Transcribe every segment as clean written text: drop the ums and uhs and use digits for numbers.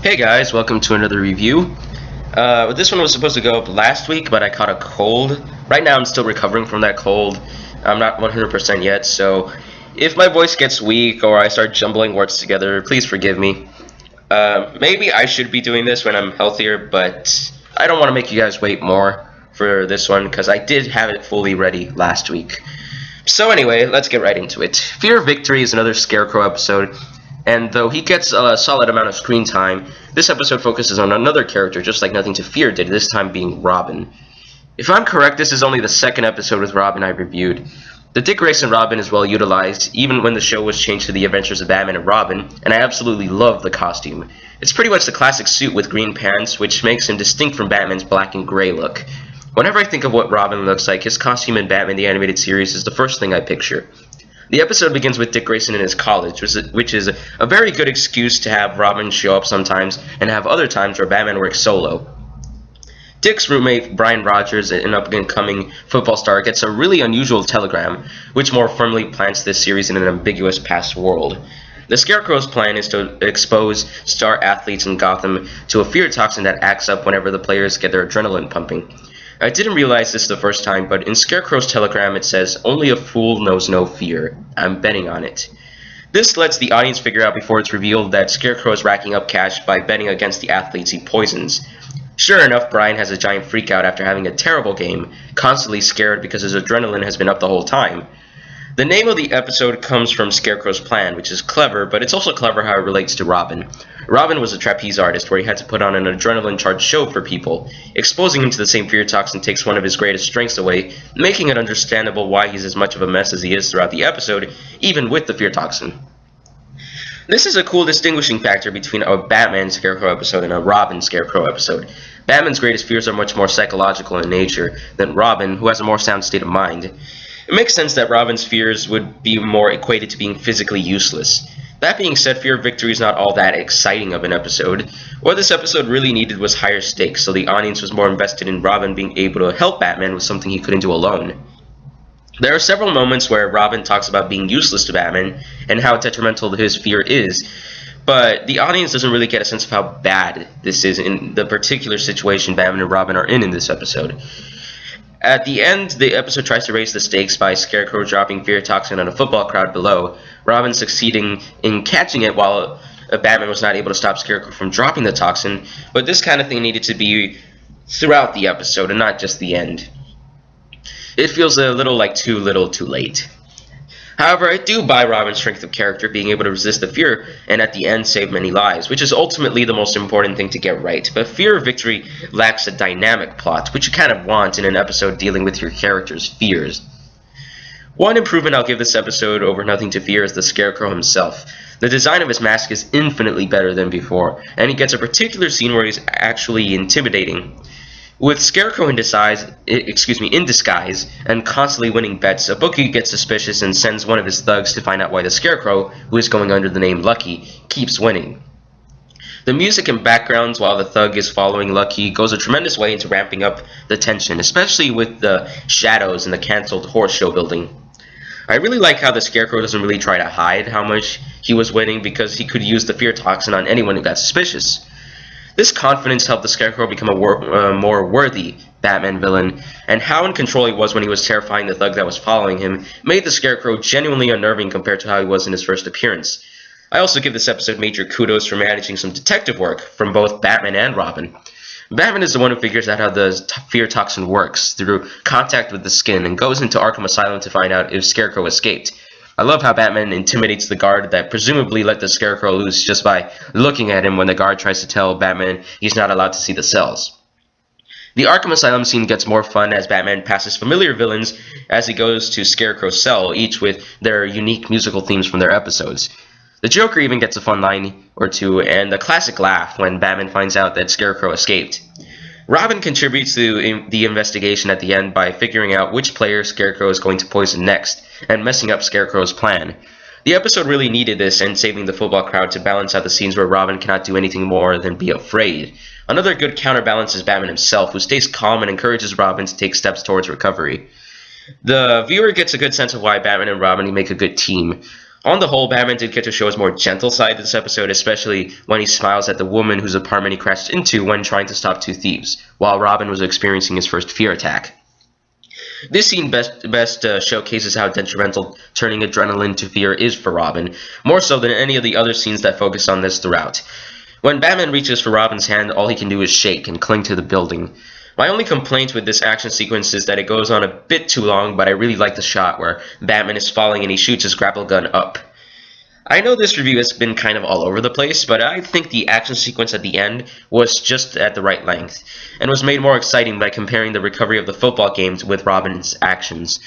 Hey guys, welcome to another review. This one was supposed to go up last week, but I caught a cold. Right now I'm still recovering from that cold. I'm not 100% yet, so if my voice gets weak or I start jumbling words together, please forgive me. Maybe I should be doing this when I'm healthier, but I don't want to make you guys wait more for this one because I did have it fully ready last week. So anyway, let's get right into it. Fear of Victory is another Scarecrow episode. And though he gets a solid amount of screen time, this episode focuses on another character just like Nothing to Fear did, this time being Robin. If I'm correct, this is only the second episode with Robin I reviewed. The Dick Grayson Robin is well utilized, even when the show was changed to The Adventures of Batman and Robin, and I absolutely love the costume. It's pretty much the classic suit with green pants, which makes him distinct from Batman's black and gray look. Whenever I think of what Robin looks like, his costume in Batman the Animated Series is the first thing I picture. The episode begins with Dick Grayson in his college, which is a very good excuse to have Robin show up sometimes and have other times where Batman works solo. Dick's roommate, Brian Rogers, an up-and-coming football star, gets a really unusual telegram, which more firmly plants this series in an ambiguous past world. The Scarecrow's plan is to expose star athletes in Gotham to a fear toxin that acts up whenever the players get their adrenaline pumping. I didn't realize this the first time, but in Scarecrow's telegram it says, "Only a fool knows no fear. I'm betting on it." This lets the audience figure out before it's revealed that Scarecrow is racking up cash by betting against the athletes he poisons. Sure enough, Brian has a giant freakout after having a terrible game, constantly scared because his adrenaline has been up the whole time. The name of the episode comes from Scarecrow's plan, which is clever, but it's also clever how it relates to Robin. Robin was a trapeze artist where he had to put on an adrenaline-charged show for people. Exposing him to the same fear toxin takes one of his greatest strengths away, making it understandable why he's as much of a mess as he is throughout the episode, even with the fear toxin. This is a cool distinguishing factor between a Batman Scarecrow episode and a Robin Scarecrow episode. Batman's greatest fears are much more psychological in nature than Robin, who has a more sound state of mind. It makes sense that Robin's fears would be more equated to being physically useless. That being said, Fear of Victory is not all that exciting of an episode. What this episode really needed was higher stakes, so the audience was more invested in Robin being able to help Batman with something he couldn't do alone. There are several moments where Robin talks about being useless to Batman and how detrimental his fear is, but the audience doesn't really get a sense of how bad this is in the particular situation Batman and Robin are in this episode. At the end, the episode tries to raise the stakes by Scarecrow dropping fear toxin on a football crowd below, Robin succeeding in catching it while Batman was not able to stop Scarecrow from dropping the toxin, but this kind of thing needed to be throughout the episode and not just the end. It feels a little like too little too late. However, I do buy Robin's strength of character, being able to resist the fear and at the end save many lives, which is ultimately the most important thing to get right. But Fear of Victory lacks a dynamic plot, which you kind of want in an episode dealing with your character's fears. One improvement I'll give this episode over Nothing to Fear is the Scarecrow himself. The design of his mask is infinitely better than before, and he gets a particular scene where he's actually intimidating. With Scarecrow in disguise and constantly winning bets, a bookie gets suspicious and sends one of his thugs to find out why the Scarecrow, who is going under the name Lucky, keeps winning. The music and backgrounds while the thug is following Lucky goes a tremendous way into ramping up the tension, especially with the shadows in the cancelled horse show building. I really like how the Scarecrow doesn't really try to hide how much he was winning because he could use the fear toxin on anyone who got suspicious. This confidence helped the Scarecrow become a more worthy Batman villain, and how in control he was when he was terrifying the thug that was following him made the Scarecrow genuinely unnerving compared to how he was in his first appearance. I also give this episode major kudos for managing some detective work from both Batman and Robin. Batman is the one who figures out how the fear toxin works through contact with the skin and goes into Arkham Asylum to find out if Scarecrow escaped. I love how Batman intimidates the guard that presumably let the Scarecrow loose just by looking at him when the guard tries to tell Batman he's not allowed to see the cells. The Arkham Asylum scene gets more fun as Batman passes familiar villains as he goes to Scarecrow's cell, each with their unique musical themes from their episodes. The Joker even gets a fun line or two and a classic laugh when Batman finds out that Scarecrow escaped. Robin contributes to the investigation at the end by figuring out which player Scarecrow is going to poison next, and messing up Scarecrow's plan. The episode really needed this and saving the football crowd to balance out the scenes where Robin cannot do anything more than be afraid. Another good counterbalance is Batman himself, who stays calm and encourages Robin to take steps towards recovery. The viewer gets a good sense of why Batman and Robin make a good team. On the whole, Batman did get to show his more gentle side this episode, especially when he smiles at the woman whose apartment he crashed into when trying to stop two thieves, while Robin was experiencing his first fear attack. This scene best showcases how detrimental turning adrenaline to fear is for Robin, more so than any of the other scenes that focus on this throughout. When Batman reaches for Robin's hand, all he can do is shake and cling to the building. My only complaint with this action sequence is that it goes on a bit too long, but I really like the shot where Batman is falling and he shoots his grapple gun up. I know this review has been kind of all over the place, but I think the action sequence at the end was just at the right length, and was made more exciting by comparing the recovery of the football games with Robin's actions.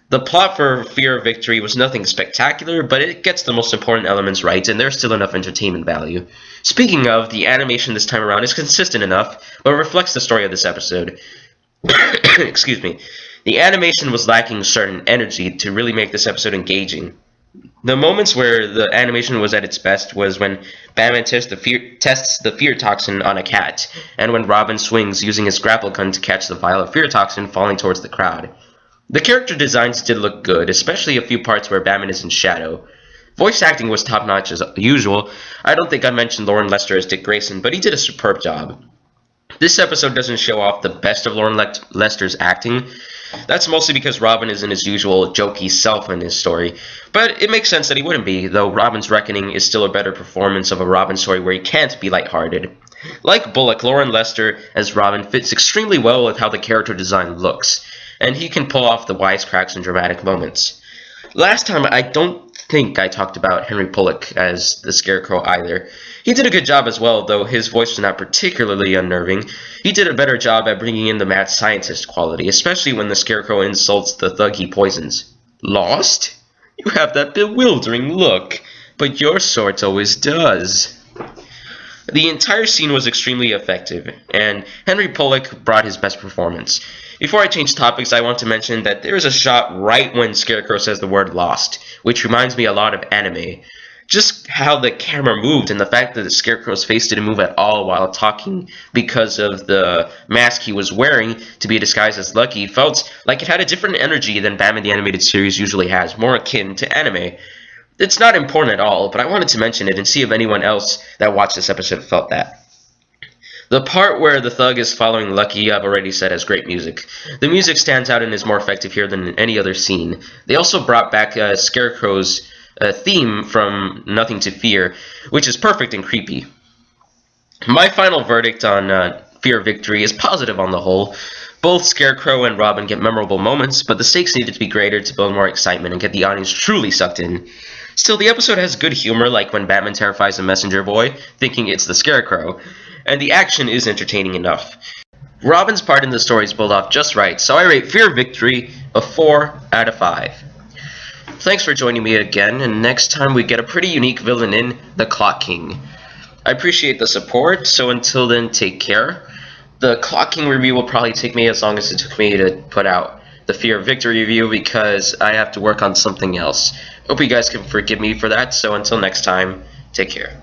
The plot for Fear of Victory was nothing spectacular, but it gets the most important elements right, and there's still enough entertainment value. Speaking of, the animation this time around is consistent enough, but reflects the story of this episode. Excuse me. The animation was lacking certain energy to really make this episode engaging. The moments where the animation was at its best was when Batman tests the fear toxin on a cat, and when Robin swings using his grapple gun to catch the vial of fear toxin falling towards the crowd. The character designs did look good, especially a few parts where Batman is in shadow. Voice acting was top-notch as usual. I don't think I mentioned Lauren Lester as Dick Grayson, but he did a superb job. This episode doesn't show off the best of Lauren Lester's acting. That's mostly because Robin isn't his usual jokey self in his story, but it makes sense that he wouldn't be, though Robin's Reckoning is still a better performance of a Robin story where he can't be lighthearted. Like Bullock, Lauren Lester as Robin fits extremely well with how the character design looks, and he can pull off the wisecracks and dramatic moments. Last time, I don't think I talked about Henry Bullock as the Scarecrow either. He did a good job as well, though his voice was not particularly unnerving. He did a better job at bringing in the mad scientist quality, especially when the Scarecrow insults the thug he poisons. Lost? You have that bewildering look, but your sort always does. The entire scene was extremely effective, and Henry Bullock brought his best performance. Before I change topics, I want to mention that there is a shot right when Scarecrow says the word lost, which reminds me a lot of anime. Just how the camera moved and the fact that the Scarecrow's face didn't move at all while talking because of the mask he was wearing to be disguised as Lucky felt like it had a different energy than Batman the Animated Series usually has, more akin to anime. It's not important at all, but I wanted to mention it and see if anyone else that watched this episode felt that. The part where the thug is following Lucky, I've already said, has great music. The music stands out and is more effective here than in any other scene. They also brought back Scarecrow's theme from Nothing to Fear, which is perfect and creepy. My final verdict on Fear Victory is positive on the whole. Both Scarecrow and Robin get memorable moments, but the stakes needed to be greater to build more excitement and get the audience truly sucked in. Still, the episode has good humor, like when Batman terrifies a messenger boy, thinking it's the Scarecrow, and the action is entertaining enough. Robin's part in the story is pulled off just right, so I rate Fear Victory a 4 out of 5. Thanks for joining me again, and next time we get a pretty unique villain in, the Clock King. I appreciate the support, so until then, take care. The Clock King review will probably take me as long as it took me to put out the Fear Victory review because I have to work on something else. Hope you guys can forgive me for that, so until next time, take care.